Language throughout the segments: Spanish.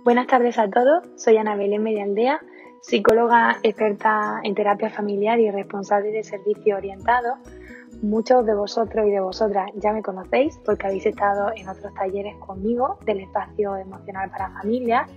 Buenas tardes a todos, soy Ana Belén Medialdea, psicóloga experta en terapia familiar y responsable de servicio orientado. Muchos de vosotros y de vosotras ya me conocéis porque habéis estado en otros talleres conmigo del espacio emocional para familias.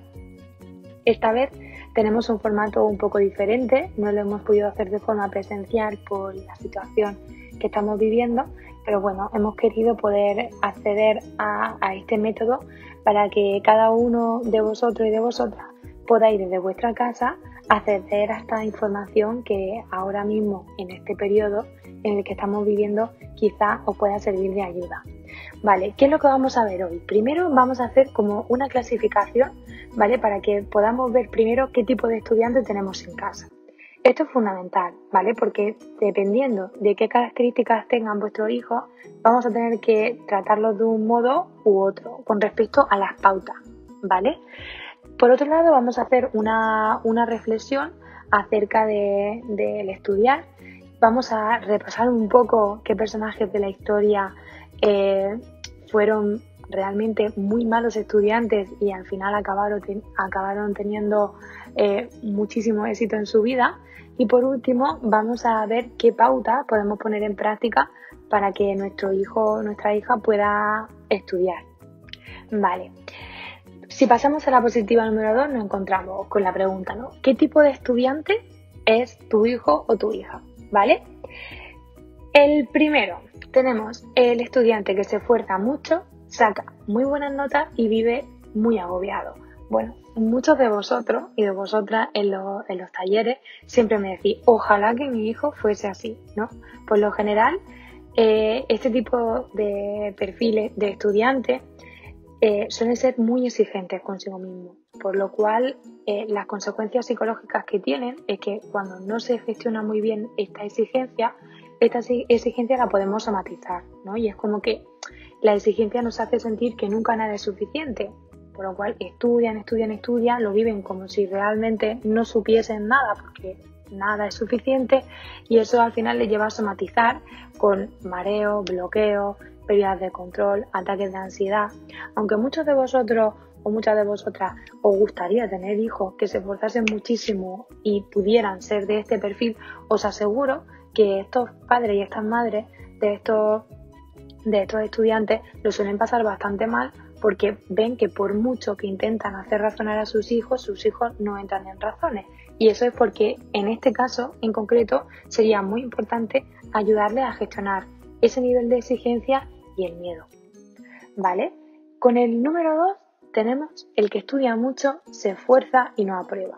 Esta vez tenemos un formato un poco diferente, no lo hemos podido hacer de forma presencial por la situación que estamos viviendo, pero bueno, hemos querido poder acceder a este método para que cada uno de vosotros y de vosotras podáis desde vuestra casa acceder a esta información que ahora mismo en este periodo en el que estamos viviendo quizá os pueda servir de ayuda. Vale, ¿qué es lo que vamos a ver hoy? Primero vamos a hacer como una clasificación, ¿vale? Para que podamos ver primero qué tipo de estudiantes tenemos en casa. Esto es fundamental, ¿vale? Porque dependiendo de qué características tengan vuestros hijos, vamos a tener que tratarlos de un modo u otro con respecto a las pautas, ¿vale? Por otro lado, vamos a hacer una reflexión acerca del estudiar. Vamos a repasar un poco qué personajes de la historia fueron realmente muy malos estudiantes y al final acabaron teniendo muchísimo éxito en su vida. Y por último, vamos a ver qué pautas podemos poner en práctica para que nuestro hijo o nuestra hija pueda estudiar. Vale. Si pasamos a la diapositiva número 2, nos encontramos con la pregunta, ¿no? ¿Qué tipo de estudiante es tu hijo o tu hija? ¿Vale? El primero, tenemos el estudiante que se esfuerza mucho, saca muy buenas notas y vive muy agobiado. Bueno, muchos de vosotros y de vosotras en los talleres siempre me decís, ojalá que mi hijo fuese así, ¿no? Por lo general, este tipo de perfiles de estudiantes suelen ser muy exigentes consigo mismos, por lo cual las consecuencias psicológicas que tienen es que cuando no se gestiona muy bien esta exigencia la podemos somatizar, ¿no? Y es como que la exigencia nos hace sentir que nunca nada es suficiente, por lo cual estudian, lo viven como si realmente no supiesen nada, porque nada es suficiente, y eso al final les lleva a somatizar con mareo, bloqueo, pérdidas de control, ataques de ansiedad. Aunque muchos de vosotros o muchas de vosotras os gustaría tener hijos que se esforzasen muchísimo y pudieran ser de este perfil, os aseguro que estos padres y estas madres de estos estudiantes lo suelen pasar bastante mal porque ven que por mucho que intentan hacer razonar a sus hijos no entran en razones. Y eso es porque en este caso en concreto sería muy importante ayudarles a gestionar ese nivel de exigencia y el miedo. ¿Vale? Con el número 2 tenemos el que estudia mucho, se esfuerza y no aprueba.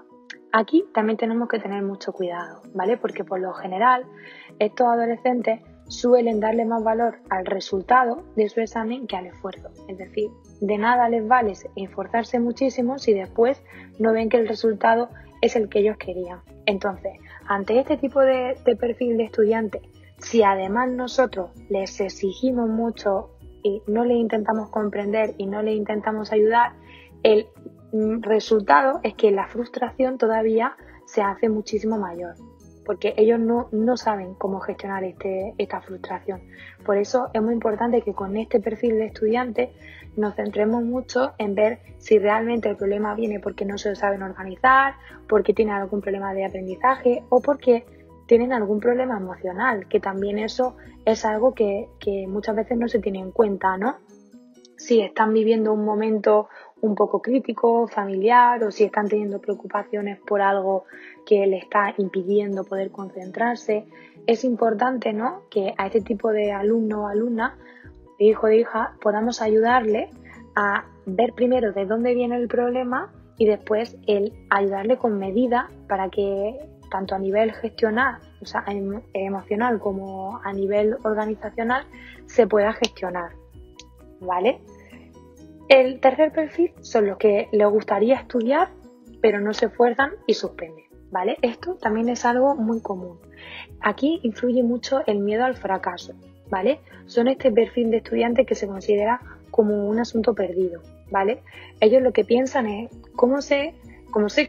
Aquí también tenemos que tener mucho cuidado, ¿vale? Porque por lo general estos adolescentes suelen darle más valor al resultado de su examen que al esfuerzo. Es decir, de nada les vale esforzarse muchísimo si después no ven que el resultado es el que ellos querían. Entonces, ante este tipo de perfil de estudiante, si además nosotros les exigimos mucho y no les intentamos comprender y no les intentamos ayudar, el resultado es que la frustración todavía se hace muchísimo mayor, porque ellos no saben cómo gestionar esta frustración. Por eso es muy importante que con este perfil de estudiante nos centremos mucho en ver si realmente el problema viene porque no se lo saben organizar, porque tienen algún problema de aprendizaje o porque tienen algún problema emocional, que también eso es algo que muchas veces no se tiene en cuenta, ¿no? Si están viviendo un momento un poco crítico, familiar, o si están teniendo preocupaciones por algo que le está impidiendo poder concentrarse, es importante, ¿no?, que a este tipo de alumno o alumna, de hijo o de hija, podamos ayudarle a ver primero de dónde viene el problema y después el ayudarle con medidas para que tanto a nivel gestional, o sea, emocional, como a nivel organizacional, se pueda gestionar, ¿vale? El tercer perfil son los que les gustaría estudiar, pero no se esfuerzan y suspenden, ¿vale? Esto también es algo muy común. Aquí influye mucho el miedo al fracaso, ¿vale? Son este perfil de estudiantes que se considera como un asunto perdido, ¿vale? Ellos lo que piensan es, como sé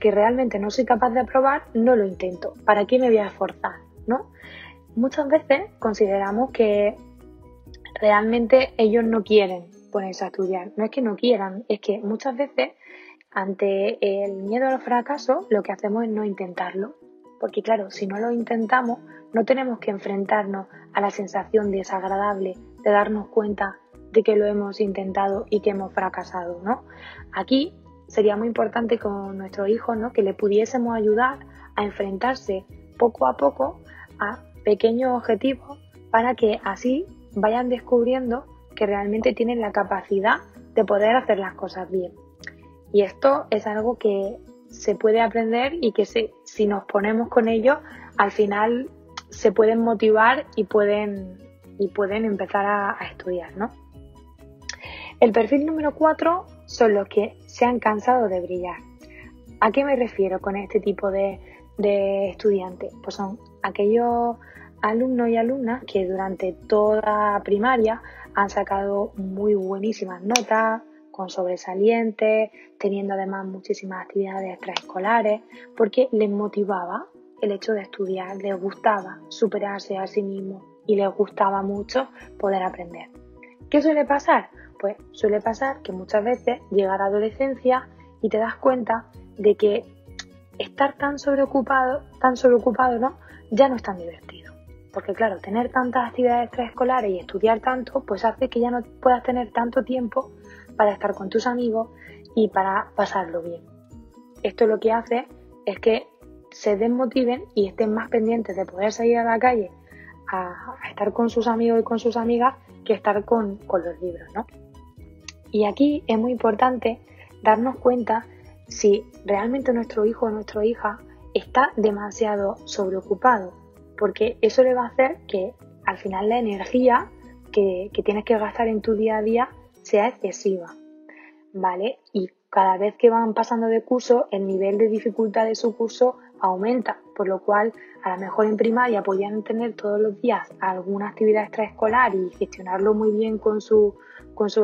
que realmente no soy capaz de aprobar, no lo intento. ¿Para qué me voy a esforzar? ¿No? Muchas veces consideramos que realmente ellos no quieren ponerse a estudiar. No es que no quieran, es que muchas veces ante el miedo al fracaso, lo que hacemos es no intentarlo. Porque claro, si no lo intentamos, no tenemos que enfrentarnos a la sensación desagradable de darnos cuenta de que lo hemos intentado y que hemos fracasado, ¿no? Aquí sería muy importante con nuestros hijos, ¿no?, que le pudiésemos ayudar a enfrentarse poco a poco a pequeños objetivos para que así vayan descubriendo que realmente tienen la capacidad de poder hacer las cosas bien. Y esto es algo que se puede aprender y que si nos ponemos con ello, al final se pueden motivar y pueden empezar a estudiar, ¿no? El perfil número 4 son los que se han cansado de brillar. ¿A qué me refiero con este tipo de estudiantes? Pues son aquellos alumnos y alumnas que durante toda primaria han sacado muy buenísimas notas, con sobresalientes, teniendo además muchísimas actividades extraescolares, porque les motivaba el hecho de estudiar, les gustaba superarse a sí mismos y les gustaba mucho poder aprender. ¿Qué suele pasar? Pues suele pasar que muchas veces llega la adolescencia y te das cuenta de que estar tan sobreocupado, ¿no?, ya no es tan divertido. Porque claro, tener tantas actividades extraescolares y estudiar tanto, pues hace que ya no puedas tener tanto tiempo para estar con tus amigos y para pasarlo bien. Esto lo que hace es que se desmotiven y estén más pendientes de poder salir a la calle a estar con sus amigos y con sus amigas que estar con los libros, ¿no? Y aquí es muy importante darnos cuenta si realmente nuestro hijo o nuestra hija está demasiado sobreocupado, porque eso le va a hacer que al final la energía que tienes que gastar en tu día a día sea excesiva, ¿vale? Y cada vez que van pasando de curso, el nivel de dificultad de su curso aumenta, por lo cual a lo mejor en primaria podían tener todos los días alguna actividad extraescolar y gestionarlo muy bien con sus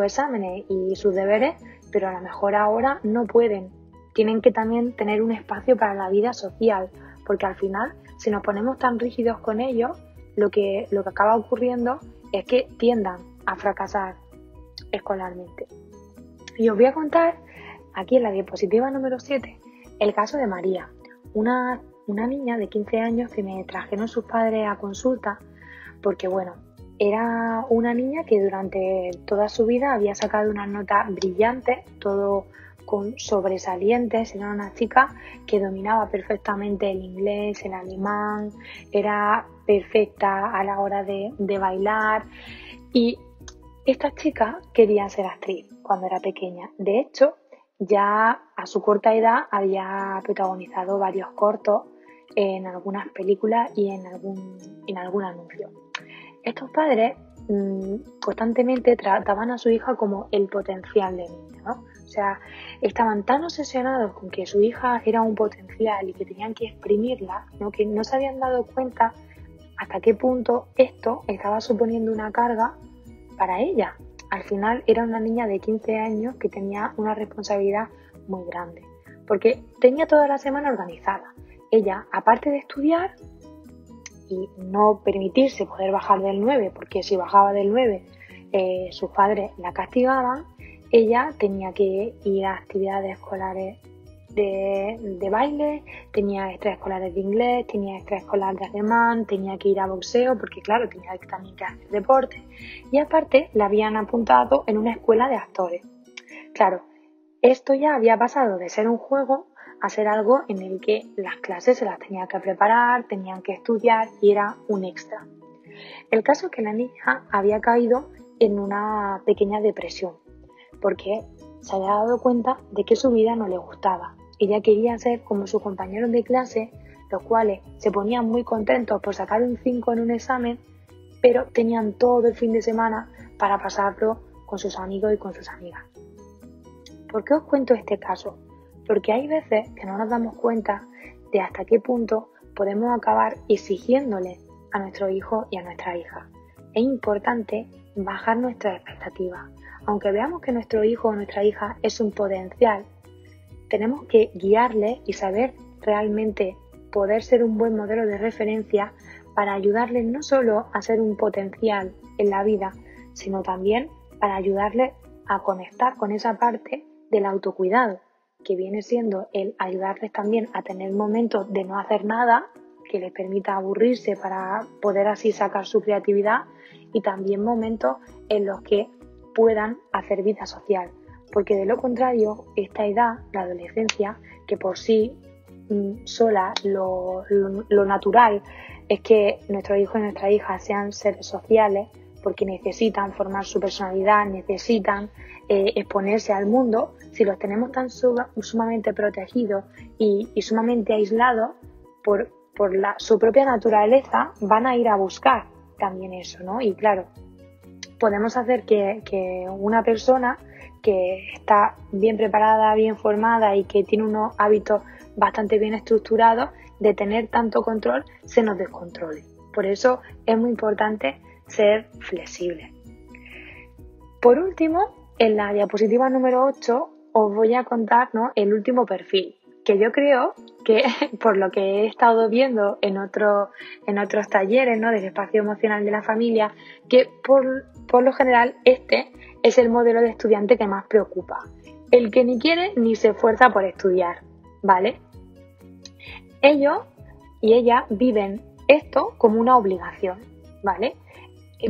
exámenes y sus deberes, pero a lo mejor ahora no pueden. Tienen que también tener un espacio para la vida social, porque al final, si nos ponemos tan rígidos con ellos, lo que acaba ocurriendo es que tiendan a fracasar escolarmente. Y os voy a contar aquí en la diapositiva número 7 el caso de María, una niña de 15 años que me trajeron sus padres a consulta porque, bueno, era una niña que durante toda su vida había sacado unas notas brillantes, todo con sobresalientes. Era una chica que dominaba perfectamente el inglés, el alemán, era perfecta a la hora de bailar y esta chica quería ser actriz cuando era pequeña. De hecho, ya a su corta edad había protagonizado varios cortos en algunas películas y en algún anuncio. Estos padres constantemente trataban a su hija como el potencial de niña, ¿no? O sea, estaban tan obsesionados con que su hija era un potencial y que tenían que exprimirla, ¿no?, que no se habían dado cuenta hasta qué punto esto estaba suponiendo una carga para ella. Al final era una niña de 15 años que tenía una responsabilidad muy grande, porque tenía toda la semana organizada. Ella, aparte de estudiar y no permitirse poder bajar del 9, porque si bajaba del 9 sus padres la castigaban, ella tenía que ir a actividades escolares de baile, tenía extraescolares de inglés, tenía extraescolar de alemán, tenía que ir a boxeo porque claro, tenía también que hacer deporte y aparte la habían apuntado en una escuela de actores. Claro, esto ya había pasado de ser un juego a ser algo en el que las clases se las tenía que preparar, tenían que estudiar y era un extra. El caso es que la niña había caído en una pequeña depresión porque se había dado cuenta de que su vida no le gustaba. Ella quería ser como sus compañeros de clase, los cuales se ponían muy contentos por sacar un 5 en un examen, pero tenían todo el fin de semana para pasarlo con sus amigos y con sus amigas. ¿Por qué os cuento este caso? Porque hay veces que no nos damos cuenta de hasta qué punto podemos acabar exigiéndole a nuestro hijo y a nuestra hija. Es importante bajar nuestras expectativas. Aunque veamos que nuestro hijo o nuestra hija es un potencial, tenemos que guiarle y saber realmente poder ser un buen modelo de referencia para ayudarles no solo a ser un potencial en la vida, sino también para ayudarles a conectar con esa parte del autocuidado, que viene siendo el ayudarles también a tener momentos de no hacer nada, que les permita aburrirse para poder así sacar su creatividad, y también momentos en los que puedan hacer vida social. Porque de lo contrario, esta edad, la adolescencia, que por sí sola lo natural es que nuestros hijos y nuestras hijas sean seres sociales, porque necesitan formar su personalidad, necesitan exponerse al mundo. Si los tenemos tan sumamente protegidos y sumamente aislados por su propia naturaleza, van a ir a buscar también eso, ¿no? Y claro, podemos hacer que una persona que está bien preparada, bien formada y que tiene unos hábitos bastante bien estructurados, de tener tanto control, se nos descontrole. Por eso es muy importante ser flexible. Por último, en la diapositiva número 8 os voy a contar, ¿no?, el último perfil, que yo creo que, por lo que he estado viendo en otros talleres, ¿no?, del espacio emocional de la familia, que por lo general este es el modelo de estudiante que más preocupa, el que ni quiere ni se esfuerza por estudiar, ¿vale? Ellos y ellas viven esto como una obligación, ¿vale?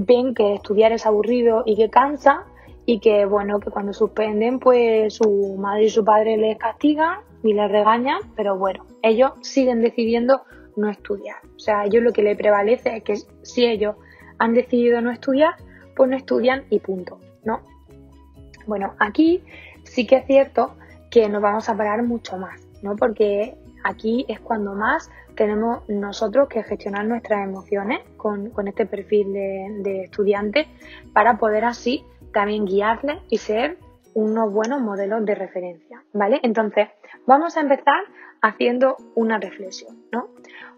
Ven que estudiar es aburrido y que cansa, y que, bueno, que cuando suspenden, pues su madre y su padre les castigan y les regañan, pero bueno, ellos siguen decidiendo no estudiar. O sea, a ellos lo que les prevalece es que si ellos han decidido no estudiar, pues no estudian y punto, ¿no? Bueno, aquí sí que es cierto que nos vamos a parar mucho más, ¿no? Porque aquí es cuando más tenemos nosotros que gestionar nuestras emociones con este perfil de estudiante, para poder así también guiarles y ser unos buenos modelos de referencia, ¿vale? Entonces, vamos a empezar haciendo una reflexión, ¿no?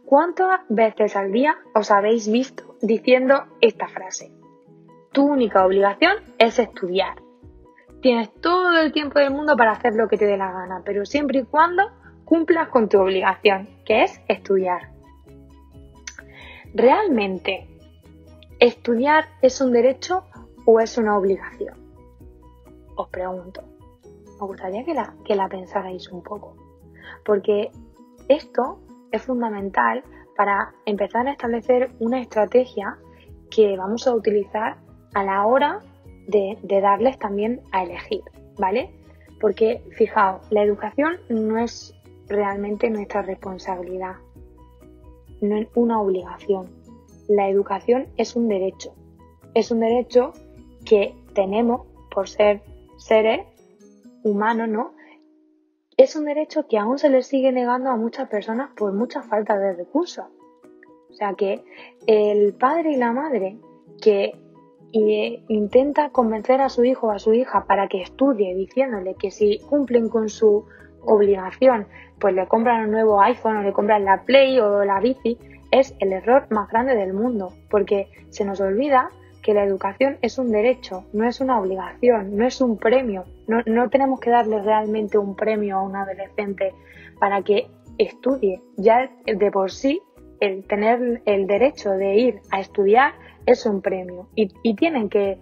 ¿Cuántas veces al día os habéis visto diciendo esta frase? Tu única obligación es estudiar. Tienes todo el tiempo del mundo para hacer lo que te dé la gana, pero siempre y cuando cumplas con tu obligación, que es estudiar. ¿Realmente estudiar es un derecho o es una obligación? Os pregunto. Me gustaría que la pensarais un poco, porque esto es fundamental para empezar a establecer una estrategia que vamos a utilizar a la hora de darles también a elegir, ¿vale? Porque, fijaos, la educación no es realmente nuestra responsabilidad, no es una obligación. La educación es un derecho que tenemos por ser seres humanos, ¿no? Es un derecho que aún se le sigue negando a muchas personas por mucha falta de recursos. O sea que el padre y la madre que intenta convencer a su hijo o a su hija para que estudie, diciéndole que si cumplen con su obligación, pues le compran un nuevo iPhone o le compran la Play o la bici, es el error más grande del mundo, porque se nos olvida que la educación es un derecho, no es una obligación, no es un premio. No tenemos que darle realmente un premio a un adolescente para que estudie. Ya de por sí, el tener el derecho de ir a estudiar es un premio, y tienen que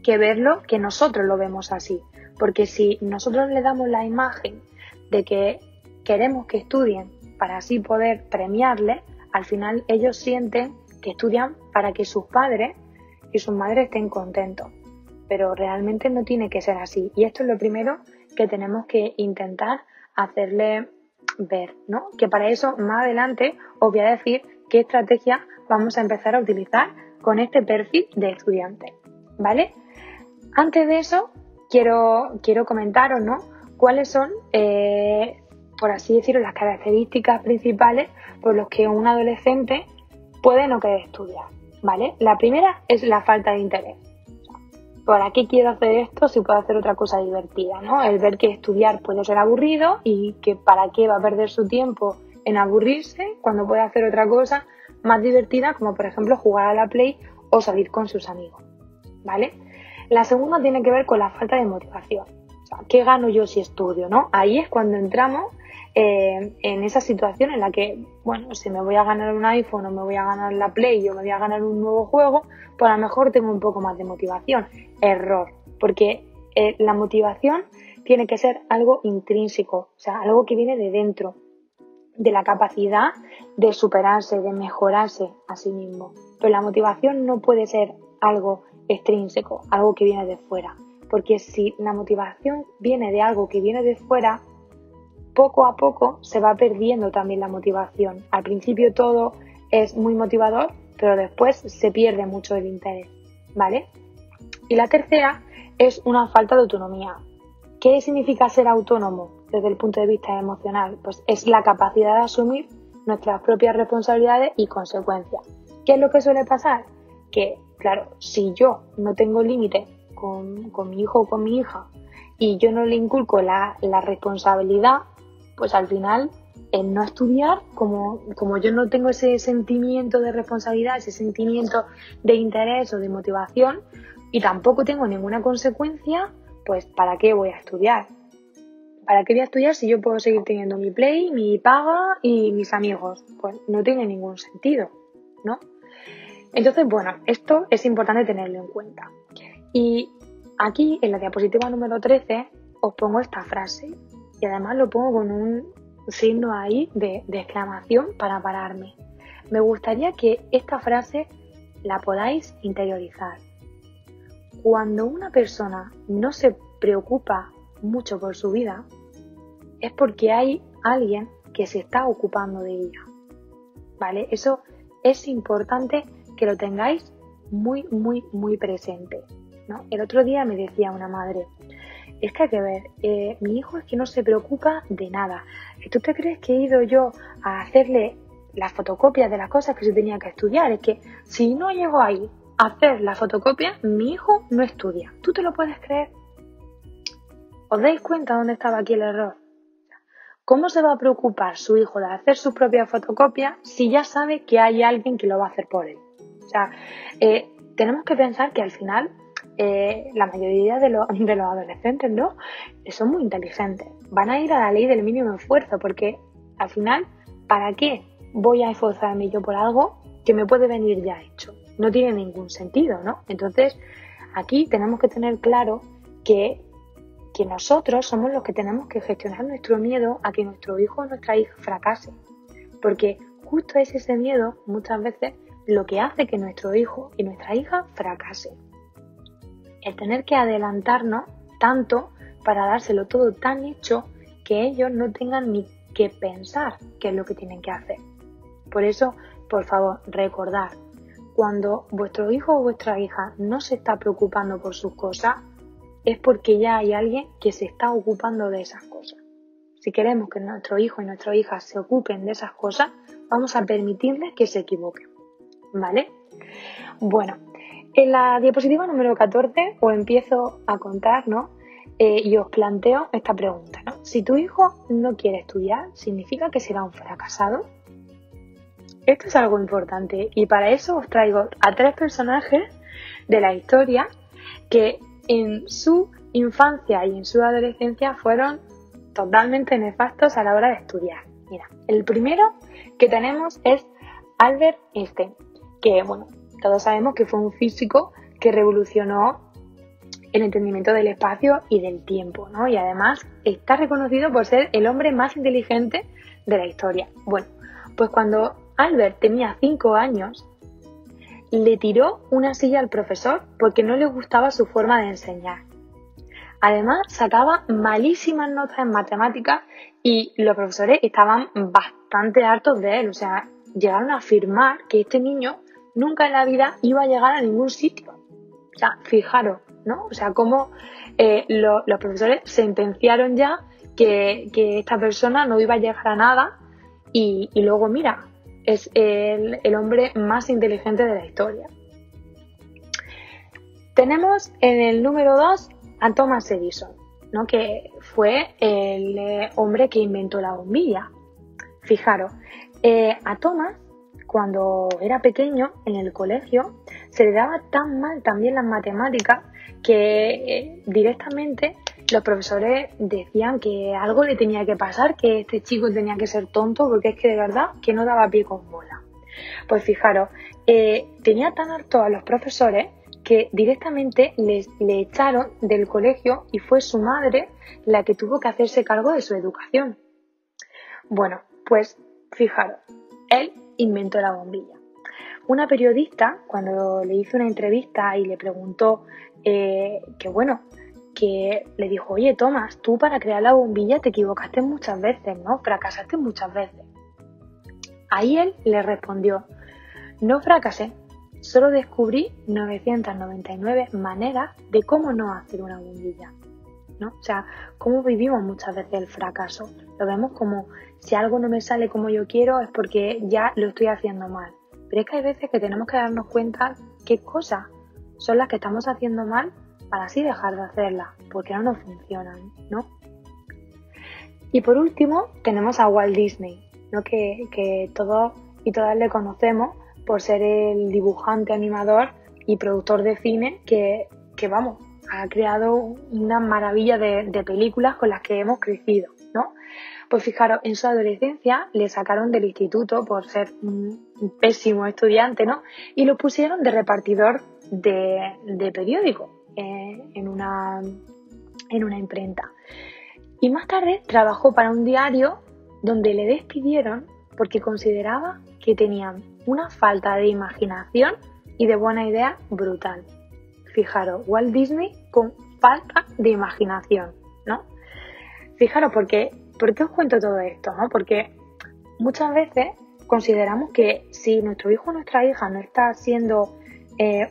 verlo, que nosotros lo vemos así, porque si nosotros le damos la imagen de que queremos que estudien para así poder premiarles, al final ellos sienten que estudian para que sus padres y sus madres estén contentos, pero realmente no tiene que ser así, y esto es lo primero que tenemos que intentar hacerle ver, ¿no? Que para eso más adelante os voy a decir qué estrategia vamos a empezar a utilizar con este perfil de estudiante, ¿vale? Antes de eso, quiero comentaros, ¿no?, cuáles son, por así decirlo, las características principales por las que un adolescente puede no querer estudiar, ¿vale? La primera es la falta de interés. ¿Para qué quiero hacer esto si puedo hacer otra cosa divertida, ¿no? El ver que estudiar puede ser aburrido y que para qué va a perder su tiempo en aburrirse cuando puede hacer otra cosa más divertida, como por ejemplo jugar a la Play o salir con sus amigos, ¿vale? La segunda tiene que ver con la falta de motivación. O sea, ¿qué gano yo si estudio, no? Ahí es cuando entramos en esa situación en la que, bueno, si me voy a ganar un iPhone o me voy a ganar la Play o me voy a ganar un nuevo juego, pues a lo mejor tengo un poco más de motivación. Error, porque la motivación tiene que ser algo intrínseco, o sea, algo que viene de dentro, de la capacidad de superarse, de mejorarse a sí mismo. Pero la motivación no puede ser algo extrínseco, algo que viene de fuera, porque si la motivación viene de algo que viene de fuera, poco a poco se va perdiendo también la motivación. Al principio todo es muy motivador, pero después se pierde mucho el interés, ¿vale? Y la tercera es una falta de autonomía. ¿Qué significa ser autónomo desde el punto de vista emocional? Pues es la capacidad de asumir nuestras propias responsabilidades y consecuencias. ¿Qué es lo que suele pasar? Que, claro, si yo no tengo límite con mi hijo o con mi hija y yo no le inculco la responsabilidad, pues al final el no estudiar, como yo no tengo ese sentimiento de responsabilidad, ese sentimiento de interés o de motivación y tampoco tengo ninguna consecuencia, pues ¿para qué voy a estudiar? ¿Para qué voy a estudiar si yo puedo seguir teniendo mi play, mi paga y mis amigos? Pues no tiene ningún sentido, ¿no? Entonces, bueno, esto es importante tenerlo en cuenta. Y aquí, en la diapositiva número 13, os pongo esta frase. Y además lo pongo con un signo ahí de exclamación para pararme. Me gustaría que esta frase la podáis interiorizar. Cuando una persona no se preocupa mucho por su vida, es porque hay alguien que se está ocupando de ella, ¿vale? Eso es importante que lo tengáis muy, muy, muy presente, ¿no? El otro día me decía una madre, es que hay que ver, mi hijo es que no se preocupa de nada. ¿Tú te crees que he ido yo a hacerle las fotocopias de las cosas que se tenía que estudiar? Es que si no llego ahí a hacer la fotocopia, mi hijo no estudia. ¿Tú te lo puedes creer? ¿Os dais cuenta dónde estaba aquí el error? ¿Cómo se va a preocupar su hijo de hacer sus propias fotocopias si ya sabe que hay alguien que lo va a hacer por él? O sea, tenemos que pensar que al final la mayoría de los adolescentes, ¿no? Son muy inteligentes. Van a ir a la ley del mínimo esfuerzo porque al final, ¿para qué voy a esforzarme yo por algo que me puede venir ya hecho? No tiene ningún sentido, ¿no? Entonces, aquí tenemos que tener claro que nosotros somos los que tenemos que gestionar nuestro miedo a que nuestro hijo o nuestra hija fracase. Porque justo es ese miedo, muchas veces, lo que hace que nuestro hijo y nuestra hija fracase. El tener que adelantarnos tanto para dárselo todo tan hecho que ellos no tengan ni que pensar qué es lo que tienen que hacer. Por eso, por favor, recordad, cuando vuestro hijo o vuestra hija no se está preocupando por sus cosas, es porque ya hay alguien que se está ocupando de esas cosas. Si queremos que nuestro hijo y nuestra hija se ocupen de esas cosas, vamos a permitirles que se equivoquen, ¿vale? Bueno, en la diapositiva número 14 os empiezo a contar, ¿no? Y os planteo esta pregunta, ¿no? Si tu hijo no quiere estudiar, ¿significa que será un fracasado? Esto es algo importante y para eso os traigo a 3 personajes de la historia que en su infancia y en su adolescencia fueron totalmente nefastos a la hora de estudiar. Mira, el primero que tenemos es Albert Einstein, que, bueno, todos sabemos que fue un físico que revolucionó el entendimiento del espacio y del tiempo, ¿no? Y además está reconocido por ser el hombre más inteligente de la historia. Bueno, pues cuando Albert tenía 5 años, le tiró una silla al profesor porque no le gustaba su forma de enseñar. Además, sacaba malísimas notas en matemáticas y los profesores estaban bastante hartos de él. O sea, llegaron a afirmar que este niño nunca en la vida iba a llegar a ningún sitio. O sea, fijaros, ¿no? O sea, cómo los profesores sentenciaron ya que esta persona no iba a llegar a nada y luego, mira, es el hombre más inteligente de la historia. Tenemos en el número 2 a Thomas Edison, ¿no? Que fue el hombre que inventó la bombilla. Fijaros, a Thomas, cuando era pequeño en el colegio, se le daba tan mal también las matemáticas que directamente los profesores decían que algo le tenía que pasar, que este chico tenía que ser tonto, porque es que de verdad que no daba pie con bola. Pues fijaros, tenía tan harto a los profesores que directamente le echaron del colegio y fue su madre la que tuvo que hacerse cargo de su educación. Bueno, pues fijaros, él inventó la bombilla. Una periodista, cuando le hizo una entrevista y le preguntó que le dijo, oye, Tomás, tú para crear la bombilla te equivocaste muchas veces, ¿no? Fracasaste muchas veces. Ahí él le respondió, no fracasé, solo descubrí 999 maneras de cómo no hacer una bombilla, ¿no? O sea, cómo vivimos muchas veces el fracaso. Lo vemos como si algo no me sale como yo quiero es porque ya lo estoy haciendo mal. Pero es que hay veces que tenemos que darnos cuenta qué cosas son las que estamos haciendo mal para así dejar de hacerlas, porque no nos funcionan, ¿no? Y por último tenemos a Walt Disney, ¿no? Que todos y todas le conocemos por ser el dibujante, animador y productor de cine que ha creado una maravilla de películas con las que hemos crecido, ¿no? Pues fijaros, en su adolescencia le sacaron del instituto por ser un pésimo estudiante, ¿no? Y lo pusieron de repartidor de periódico en una imprenta. Y más tarde trabajó para un diario donde le despidieron porque consideraba que tenían una falta de imaginación y de buena idea brutal. Fijaros, Walt Disney con falta de imaginación, ¿no? Fijaros, ¿por qué os cuento todo esto, no? Porque muchas veces consideramos que si nuestro hijo o nuestra hija no está siendo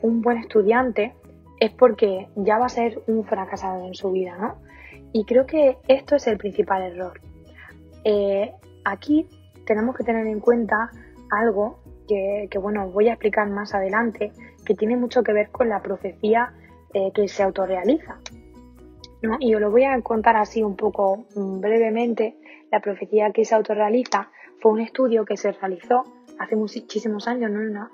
un buen estudiante es porque ya va a ser un fracasado en su vida, ¿no? Y creo que esto es el principal error. Aquí tenemos que tener en cuenta algo que os voy a explicar más adelante, que tiene mucho que ver con la profecía que se autorrealiza, ¿no? Y os lo voy a contar así un poco brevemente. La profecía que se autorrealiza fue un estudio que se realizó hace muchísimos años, ¿no?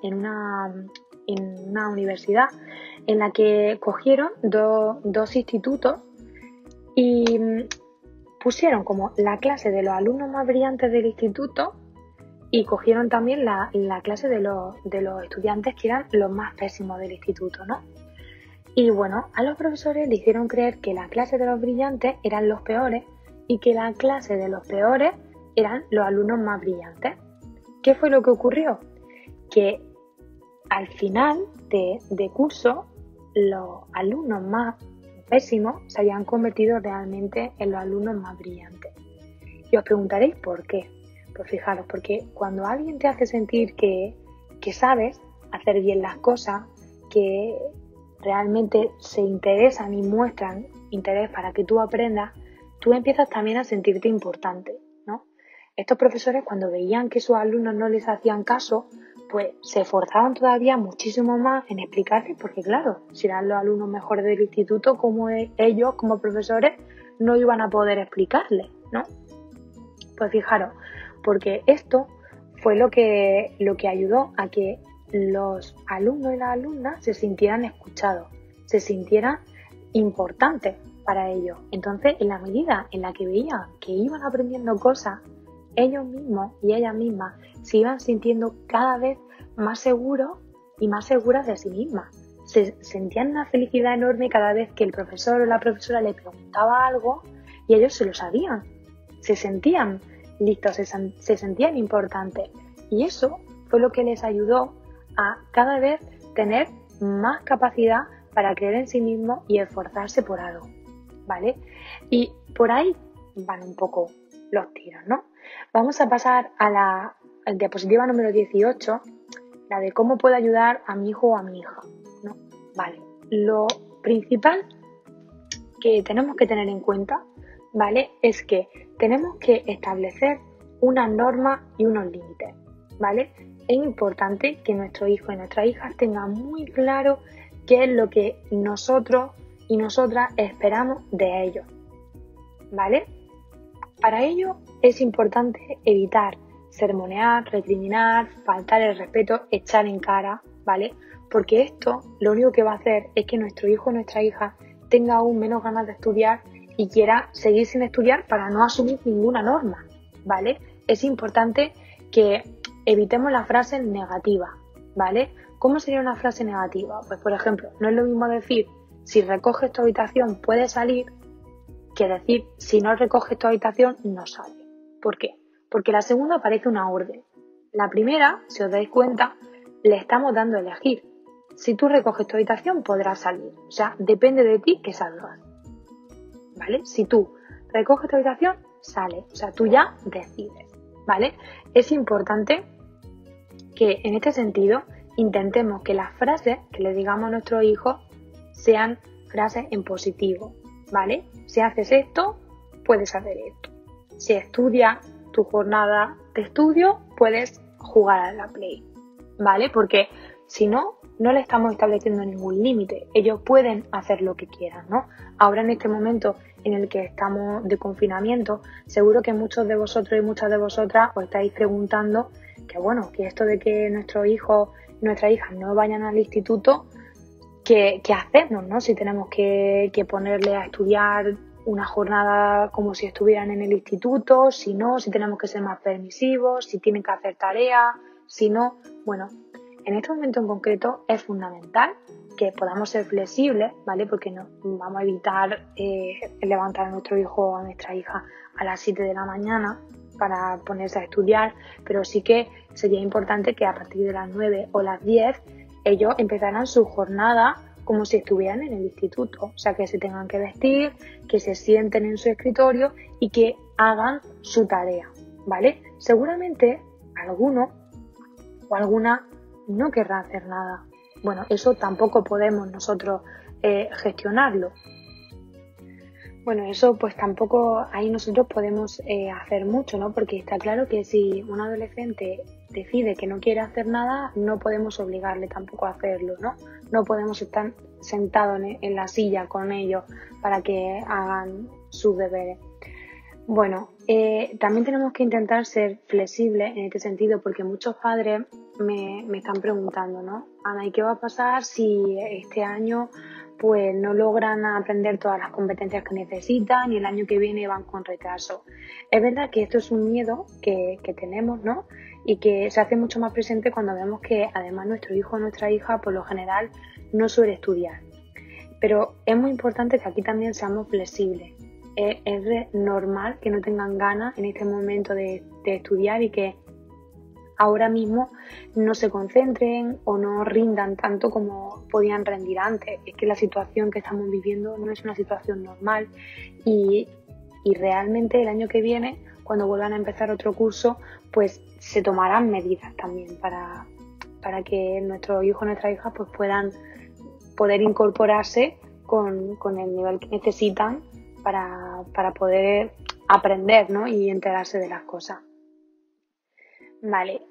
en una universidad en la que cogieron dos institutos y pusieron como la clase de los alumnos más brillantes del instituto y cogieron también la clase de los estudiantes que eran los más pésimos del instituto, ¿no? Y bueno, a los profesores le hicieron creer que la clase de los brillantes eran los peores y que la clase de los peores eran los alumnos más brillantes. ¿Qué fue lo que ocurrió? Que al final de curso los alumnos más pésimos se habían convertido realmente en los alumnos más brillantes. Y os preguntaréis por qué. Pues fijaros, porque cuando alguien te hace sentir que sabes hacer bien las cosas, que realmente se interesan y muestran interés para que tú aprendas, tú empiezas también a sentirte importante, ¿no? Estos profesores, cuando veían que sus alumnos no les hacían caso, pues se esforzaban todavía muchísimo más en explicarles, porque claro, si eran los alumnos mejores del instituto, como ellos, como profesores, no iban a poder explicarles, ¿no? Pues fijaros, porque esto fue lo que ayudó a que los alumnos y las alumnas se sintieran escuchados, se sintieran importantes para ellos. Entonces, en la medida en la que veían que iban aprendiendo cosas, ellos mismos y ellas mismas se iban sintiendo cada vez más seguros y más seguras de sí mismas. Se sentían una felicidad enorme cada vez que el profesor o la profesora le preguntaba algo y ellos se lo sabían. Se sentían listos, se sentían importantes. Y eso fue lo que les ayudó a cada vez tener más capacidad para creer en sí mismos y esforzarse por algo, ¿vale? Y por ahí van un poco los tiros, ¿no? Vamos a pasar a la diapositiva número 18, la de cómo puedo ayudar a mi hijo o a mi hija, ¿no? Vale, lo principal que tenemos que tener en cuenta, ¿vale? Es que tenemos que establecer unas normas y unos límites, ¿vale? Es importante que nuestro hijo y nuestras hijas tengan muy claro qué es lo que nosotros y nosotras esperamos de ellos, ¿vale? Para ello es importante evitar sermonear, recriminar, faltar el respeto, echar en cara, ¿vale? Porque esto lo único que va a hacer es que nuestro hijo o nuestra hija tenga aún menos ganas de estudiar y quiera seguir sin estudiar para no asumir ninguna norma, ¿vale? Es importante que evitemos las frases negativas, ¿vale? ¿Cómo sería una frase negativa? Pues por ejemplo, no es lo mismo decir si recoges tu habitación puedes salir que decir si no recoges tu habitación no sales. ¿Por qué? Porque la segunda parece una orden. La primera, si os dais cuenta, le estamos dando a elegir. Si tú recoges tu habitación podrás salir. O sea, depende de ti que salgas. ¿Vale? Si tú recoges tu habitación, sales. O sea, tú ya decides. ¿Vale? Es importante que en este sentido intentemos que las frases que le digamos a nuestros hijos sean frases en positivo, ¿vale? Si haces esto, puedes hacer esto. Si estudias tu jornada de estudio, puedes jugar a la Play, ¿vale? Porque si no, no le estamos estableciendo ningún límite. Ellos pueden hacer lo que quieran, ¿no? Ahora en este momento en el que estamos de confinamiento, seguro que muchos de vosotros y muchas de vosotras os estáis preguntando que bueno, que esto de que nuestros hijos y nuestras hijas no vayan al instituto, ¿qué hacemos, no? Si tenemos que ponerle a estudiar una jornada como si estuvieran en el instituto, si no, si tenemos que ser más permisivos, si tienen que hacer tareas, si no. Bueno, en este momento en concreto es fundamental que podamos ser flexibles, ¿vale? Porque no vamos a evitar levantar a nuestro hijo o a nuestra hija a las 7 de la mañana para ponerse a estudiar, pero sí que sería importante que a partir de las 9 o las 10 ellos empezaran su jornada como si estuvieran en el instituto, o sea, que se tengan que vestir, que se sienten en su escritorio y que hagan su tarea, ¿vale? Seguramente alguno o alguna no querrá hacer nada. Bueno, eso tampoco podemos nosotros gestionarlo. Bueno, eso pues tampoco ahí nosotros podemos hacer mucho, ¿no? Porque está claro que si un adolescente decide que no quiere hacer nada, no podemos obligarle tampoco a hacerlo, ¿no? No podemos estar sentados en la silla con ellos para que hagan sus deberes. Bueno, también tenemos que intentar ser flexibles en este sentido, porque muchos padres me están preguntando, ¿no? Ana, ¿y qué va a pasar si este año pues no logran aprender todas las competencias que necesitan y el año que viene van con retraso? Es verdad que esto es un miedo que tenemos, ¿no? Y que se hace mucho más presente cuando vemos que además nuestro hijo o nuestra hija por lo general no suele estudiar. Pero es muy importante que aquí también seamos flexibles. Es normal que no tengan ganas en este momento de estudiar y que ahora mismo no se concentren o no rindan tanto como podían rendir antes. Es que la situación que estamos viviendo no es una situación normal y realmente el año que viene, cuando vuelvan a empezar otro curso, pues se tomarán medidas también para que nuestros hijos y nuestras hijas pues puedan poder incorporarse con el nivel que necesitan para poder aprender, ¿no? Y enterarse de las cosas. Vale,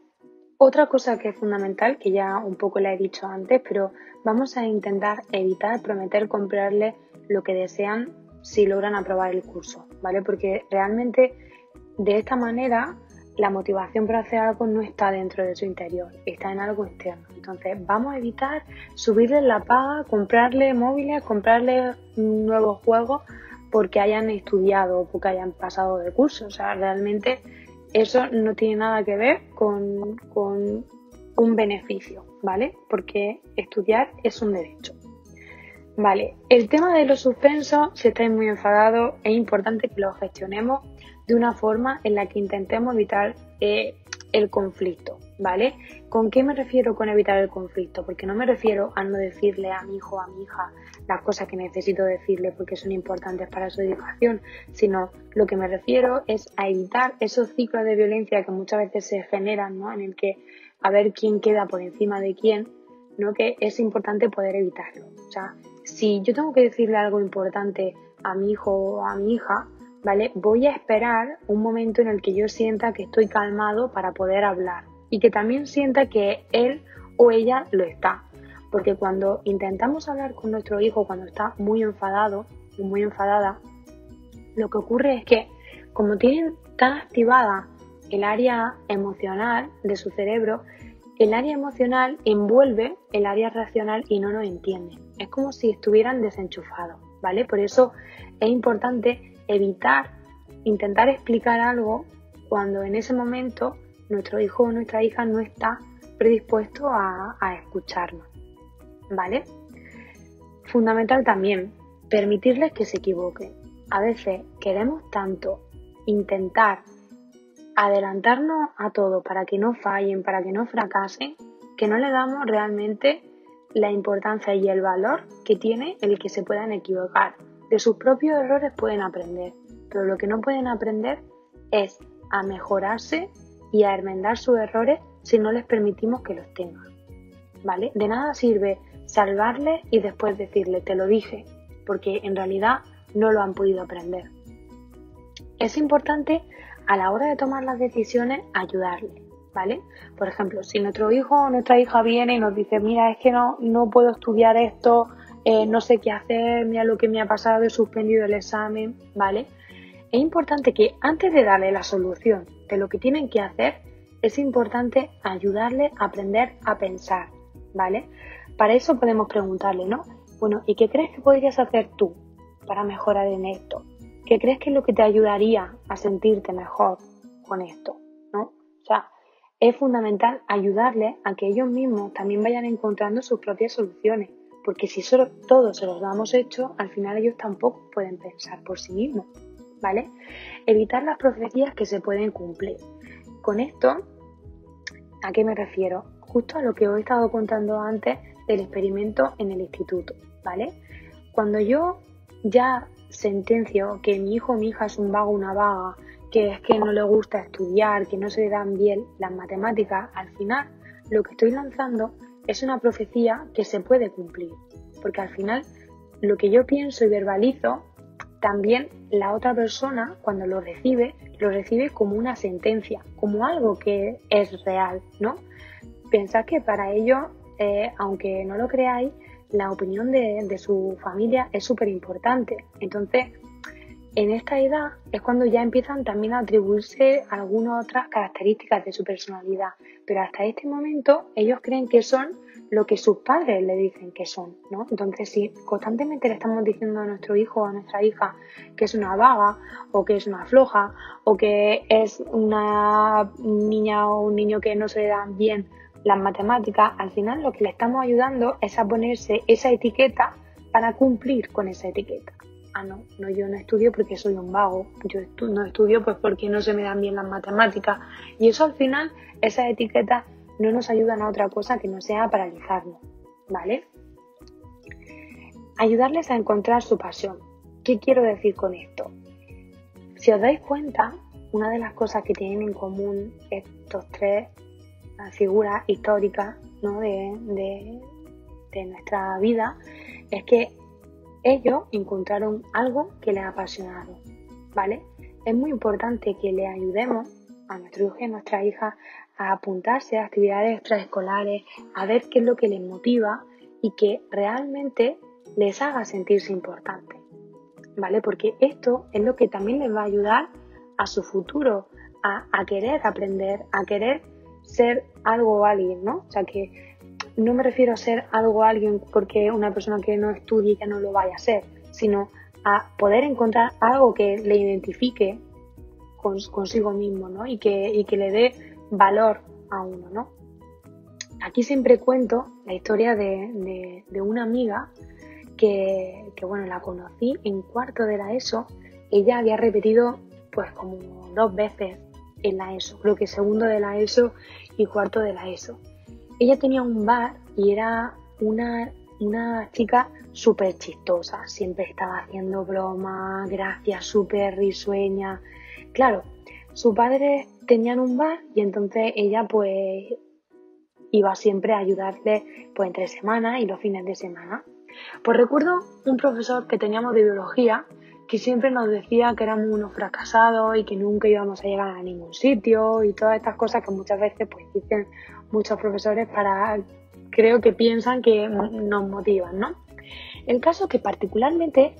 otra cosa que es fundamental, que ya un poco la he dicho antes, pero vamos a intentar evitar prometer comprarle lo que desean si logran aprobar el curso, ¿vale? Porque realmente de esta manera la motivación para hacer algo no está dentro de su interior, está en algo externo. Entonces vamos a evitar subirles la paga, comprarle móviles, comprarle nuevos juegos porque hayan estudiado o porque hayan pasado de curso. O sea, realmente eso no tiene nada que ver con un beneficio, ¿vale? Porque estudiar es un derecho. Vale, el tema de los suspensos, si estáis muy enfadados, es importante que lo gestionemos de una forma en la que intentemos evitar el conflicto, ¿vale? ¿Con qué me refiero con evitar el conflicto? Porque no me refiero a no decirle a mi hijo o a mi hija las cosas que necesito decirle porque son importantes para su educación, sino lo que me refiero es a evitar esos ciclos de violencia que muchas veces se generan, ¿no? En el que a ver quién queda por encima de quién, ¿no? Que es importante poder evitarlo. O sea, si yo tengo que decirle algo importante a mi hijo o a mi hija, ¿vale? Voy a esperar un momento en el que yo sienta que estoy calmado para poder hablar y que también sienta que él o ella lo está. Porque cuando intentamos hablar con nuestro hijo cuando está muy enfadado o muy enfadada, lo que ocurre es que como tienen tan activada el área emocional de su cerebro, el área emocional envuelve el área racional y no nos entiende. Es como si estuvieran desenchufados, ¿vale? Por eso es importante intentar explicar algo cuando en ese momento nuestro hijo o nuestra hija no está predispuestos a escucharnos, ¿vale? Fundamental también, permitirles que se equivoquen. A veces queremos tanto intentar adelantarnos a todo para que no fallen, para que no fracasen, que no le damos realmente la importancia y el valor que tiene el que se puedan equivocar. De sus propios errores pueden aprender, pero lo que no pueden aprender es a mejorarse y a enmendar sus errores si no les permitimos que los tengan, ¿vale? De nada sirve salvarles y después decirles, te lo dije, porque en realidad no lo han podido aprender. Es importante a la hora de tomar las decisiones ayudarles, ¿vale? Por ejemplo, si nuestro hijo o nuestra hija viene y nos dice, mira, es que no puedo estudiar esto, no sé qué hacer, mira lo que me ha pasado, he suspendido el examen, ¿vale? Es importante que antes de darle la solución de lo que tienen que hacer, es importante ayudarles a aprender a pensar, ¿vale? Para eso podemos preguntarle, ¿no? Bueno, ¿y qué crees que podrías hacer tú para mejorar en esto? ¿Qué crees que es lo que te ayudaría a sentirte mejor con esto, ¿no? O sea, es fundamental ayudarles a que ellos mismos también vayan encontrando sus propias soluciones, porque si solo todos se los damos hecho, al final ellos tampoco pueden pensar por sí mismos, ¿vale? Evitar las profecías que se pueden cumplir. Con esto, ¿a qué me refiero? Justo a lo que os he estado contando antes del experimento en el instituto, ¿vale? Cuando yo ya sentencio que mi hijo o mi hija es un vago o una vaga, que es que no le gusta estudiar, que no se le dan bien las matemáticas, al final lo que estoy lanzando es una profecía que se puede cumplir, porque al final lo que yo pienso y verbalizo, también la otra persona cuando lo recibe como una sentencia, como algo que es real, ¿no? Pensad que para ello, aunque no lo creáis, la opinión de su familia es súper importante. Entonces, en esta edad es cuando ya empiezan también a atribuirse algunas otras características de su personalidad. Pero hasta este momento ellos creen que son lo que sus padres le dicen que son, ¿no? Entonces, si constantemente le estamos diciendo a nuestro hijo o a nuestra hija que es una vaga, o que es una floja, o que es una niña o un niño que no se le dan bien las matemáticas, al final lo que le estamos ayudando es a ponerse esa etiqueta para cumplir con esa etiqueta. No, yo no estudio porque soy un vago, yo no estudio pues porque no se me dan bien las matemáticas, y eso al final, esas etiquetas no nos ayudan a otra cosa que no sea a paralizarnos, ¿vale? Ayudarles a encontrar su pasión. ¿Qué quiero decir con esto? Si os dais cuenta, una de las cosas que tienen en común estos tres figuras históricas, ¿no? de nuestra vida, es que ellos encontraron algo que les apasionaba, ¿vale? Es muy importante que le ayudemos a nuestro hijo y a nuestra hija a apuntarse a actividades extraescolares, a ver qué es lo que les motiva y que realmente les haga sentirse importantes, ¿vale? Porque esto es lo que también les va a ayudar a su futuro, a querer aprender, a querer ser algo o alguien, ¿no? O sea, que no me refiero a ser algo o alguien porque una persona que no estudie ya no lo vaya a ser, sino a poder encontrar algo que le identifique consigo mismo, ¿no? Y que le dé valor a uno, ¿no? Aquí siempre cuento la historia de una amiga que bueno, la conocí en cuarto de la ESO. Ella había repetido pues como 2 veces en la ESO, creo que segundo de la ESO y cuarto de la ESO. Ella tenía un bar y era una chica súper chistosa, siempre estaba haciendo bromas, gracias, súper risueña. Claro, sus padres tenían un bar y entonces ella pues iba siempre a ayudarle pues entre semana y los fines de semana. Pues recuerdo un profesor que teníamos de biología que siempre nos decía que éramos unos fracasados y que nunca íbamos a llegar a ningún sitio y todas estas cosas que muchas veces pues dicen muchos profesores creo que piensan que nos motivan, ¿no? El caso es que particularmente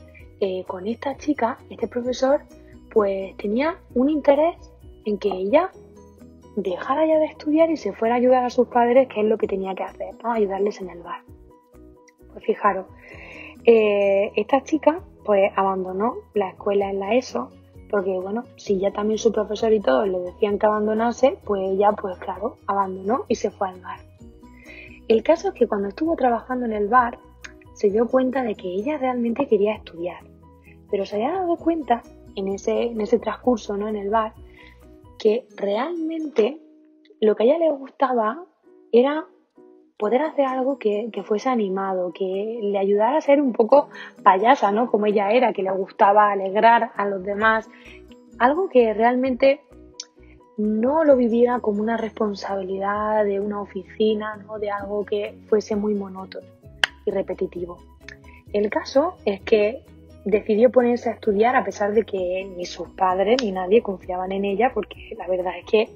con esta chica, este profesor, pues tenía un interés en que ella dejara ya de estudiar y se fuera a ayudar a sus padres, que es lo que tenía que hacer, ¿no? Ayudarles en el bar. Pues fijaros, esta chica pues abandonó la escuela en la ESO porque bueno, si ya también su profesor y todos le decían que abandonase, pues ella, pues claro, abandonó y se fue al bar. El caso es que cuando estuvo trabajando en el bar, se dio cuenta de que ella realmente quería estudiar, pero se había dado cuenta en ese transcurso, ¿no?, en el bar, que realmente lo que a ella le gustaba era poder hacer algo que fuese animado, que le ayudara a ser un poco payasa, ¿no?, como ella era, que le gustaba alegrar a los demás, algo que realmente no lo viviera como una responsabilidad de una oficina, ¿no?, de algo que fuese muy monótono y repetitivo. El caso es que decidió ponerse a estudiar a pesar de que ni sus padres ni nadie confiaban en ella, porque la verdad es que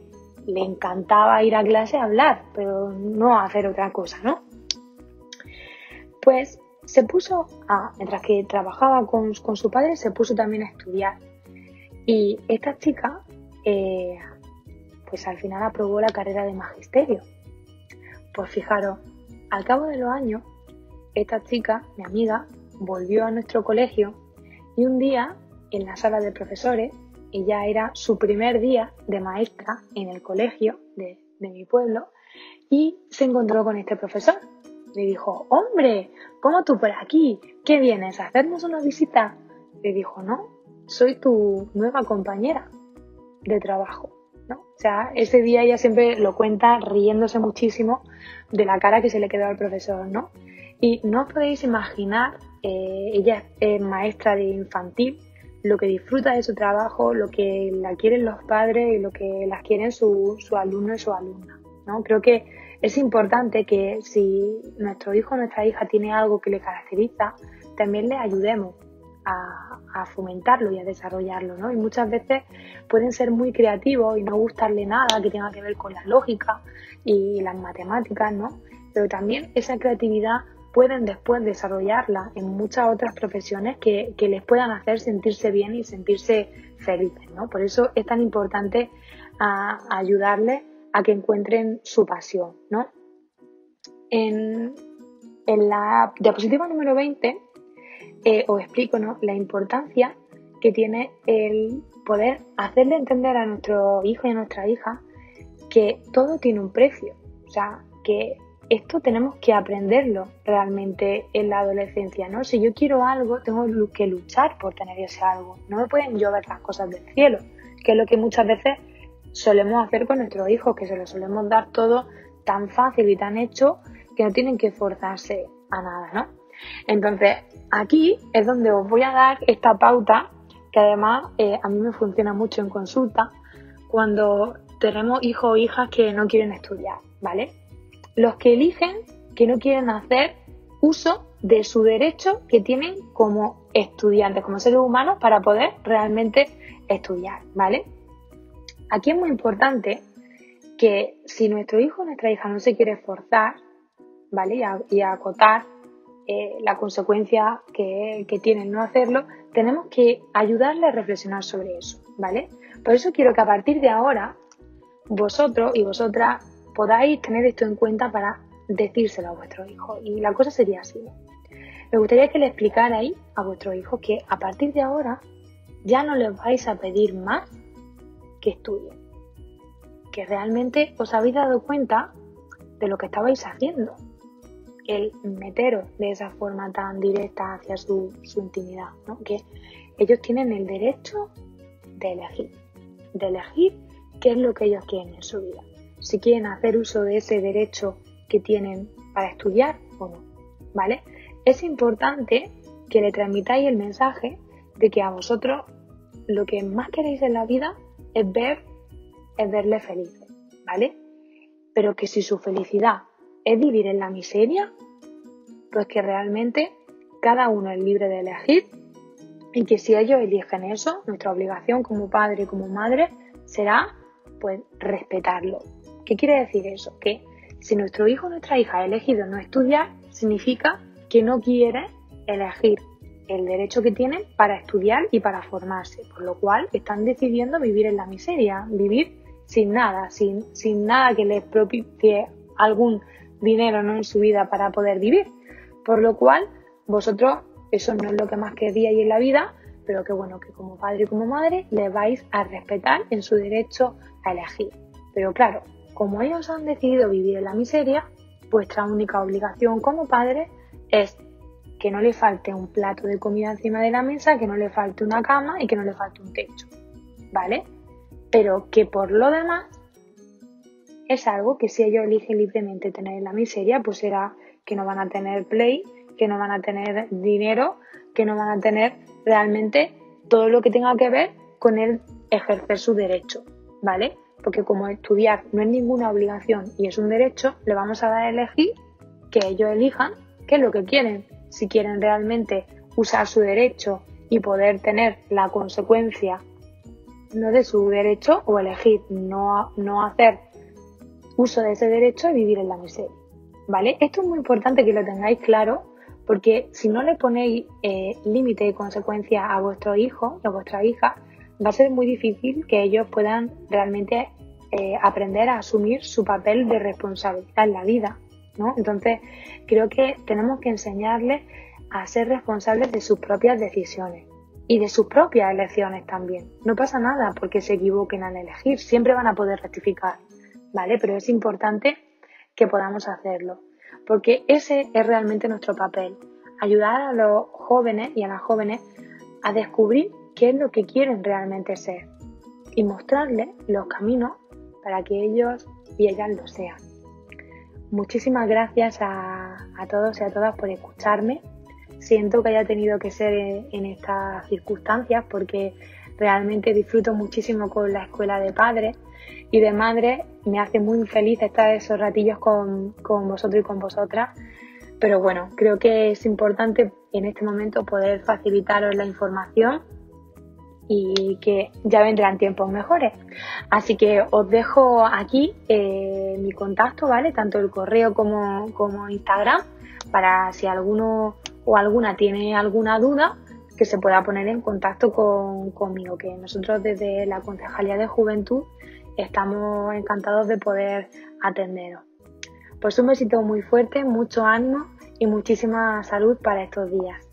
le encantaba ir a clase a hablar, pero no a hacer otra cosa, ¿no? Pues se puso mientras que trabajaba con su padre, se puso también a estudiar. Y esta chica, pues al final aprobó la carrera de magisterio. Pues fijaros, al cabo de los años, esta chica, mi amiga, volvió a nuestro colegio y un día, en la sala de profesores, ella era su primer día de maestra en el colegio de mi pueblo, y se encontró con este profesor. Le dijo: hombre, ¿cómo tú por aquí? ¿Qué vienes? ¿A hacernos una visita? Le dijo: no, soy tu nueva compañera de trabajo, ¿no? O sea, ese día ella siempre lo cuenta riéndose muchísimo de la cara que se le quedó al profesor, ¿no? Y no os podéis imaginar, ella es maestra de infantil, lo que disfruta de su trabajo, lo que la quieren los padres y lo que las quieren su alumno y su alumna, ¿no? Creo que es importante que si nuestro hijo o nuestra hija tiene algo que le caracteriza, también le ayudemos a fomentarlo y a desarrollarlo, ¿no? Y muchas veces pueden ser muy creativos y no gustarle nada que tenga que ver con la lógica y las matemáticas, ¿no? Pero también esa creatividad pueden después desarrollarla en muchas otras profesiones que les puedan hacer sentirse bien y sentirse felices, ¿no? Por eso es tan importante ayudarles a que encuentren su pasión, ¿no? En la diapositiva número 20 os explico, ¿no?, la importancia que tiene el poder hacerle entender a nuestro hijo y a nuestra hija que todo tiene un precio. O sea, que esto tenemos que aprenderlo realmente en la adolescencia, ¿no? Si yo quiero algo, tengo que luchar por tener ese algo. No me pueden llover las cosas del cielo, que es lo que muchas veces solemos hacer con nuestros hijos, que se lo solemos dar todo tan fácil y tan hecho que no tienen que esforzarse a nada, ¿no? Entonces, aquí es donde os voy a dar esta pauta que además a mí me funciona mucho en consulta cuando tenemos hijos o hijas que no quieren estudiar, ¿vale? Los que eligen que no quieren hacer uso de su derecho que tienen como estudiantes, como seres humanos, para poder realmente estudiar, ¿vale? Aquí es muy importante que si nuestro hijo o nuestra hija no se quiere esforzar, ¿vale?, y acotar la consecuencia que tiene no hacerlo, tenemos que ayudarle a reflexionar sobre eso, ¿vale? Por eso quiero que a partir de ahora vosotros y vosotras podáis tener esto en cuenta para decírselo a vuestros hijos. Y la cosa sería así, ¿no? Me gustaría que le explicarais a vuestros hijos que a partir de ahora ya no les vais a pedir más que estudien, que realmente os habéis dado cuenta de lo que estabais haciendo, el meteros de esa forma tan directa hacia su intimidad, ¿no? Que ellos tienen el derecho de elegir qué es lo que ellos quieren en su vida, si quieren hacer uso de ese derecho que tienen para estudiar o no, ¿vale? Es importante que le transmitáis el mensaje de que a vosotros lo que más queréis en la vida es verles felices, ¿vale? Pero que si su felicidad es vivir en la miseria, pues que realmente cada uno es libre de elegir, y que si ellos eligen eso, nuestra obligación como padre y como madre será pues respetarlo. ¿Qué quiere decir eso? Que si nuestro hijo o nuestra hija ha elegido no estudiar, significa que no quiere elegir el derecho que tienen para estudiar y para formarse, por lo cual están decidiendo vivir en la miseria, vivir sin nada, sin nada que les propicie algún dinero, ¿no?, en su vida para poder vivir, por lo cual vosotros eso no es lo que más queríais en la vida, pero que bueno, que como padre y como madre les vais a respetar en su derecho a elegir. Pero claro, como ellos han decidido vivir en la miseria, vuestra única obligación como padres es que no le falte un plato de comida encima de la mesa, que no le falte una cama y que no le falte un techo, ¿vale? Pero que por lo demás es algo que si ellos eligen libremente tener en la miseria, pues será que no van a tener play, que no van a tener dinero, que no van a tener realmente todo lo que tenga que ver con el ejercer su derecho, ¿vale? Porque como estudiar no es ninguna obligación y es un derecho, le vamos a dar a elegir que ellos elijan qué es lo que quieren. Si quieren realmente usar su derecho y poder tener la consecuencia no de su derecho, o elegir no hacer uso de ese derecho y vivir en la miseria, ¿vale? Esto es muy importante que lo tengáis claro, porque si no le ponéis límite y consecuencias a vuestros hijos y a vuestras hijas, va a ser muy difícil que ellos puedan realmente aprender a asumir su papel de responsabilidad en la vida, ¿no? Entonces, creo que tenemos que enseñarles a ser responsables de sus propias decisiones y de sus propias elecciones también. No pasa nada porque se equivoquen al elegir, siempre van a poder rectificar, ¿vale? Pero es importante que podamos hacerlo, porque ese es realmente nuestro papel, ayudar a los jóvenes y a las jóvenes a descubrir qué es lo que quieren realmente ser y mostrarles los caminos para que ellos y ellas lo sean. Muchísimas gracias a todos y a todas por escucharme. Siento que haya tenido que ser en estas circunstancias porque realmente disfruto muchísimo con la escuela de padres y de madres. Me hace muy feliz estar esos ratillos con vosotros y con vosotras. Pero bueno, creo que es importante en este momento poder facilitaros la información y que ya vendrán tiempos mejores. Así que os dejo aquí mi contacto, ¿vale? Tanto el correo como Instagram, para si alguno o alguna tiene alguna duda, que se pueda poner en contacto conmigo, que nosotros desde la Concejalía de Juventud estamos encantados de poder atenderos. Pues un besito muy fuerte, mucho ánimo y muchísima salud para estos días.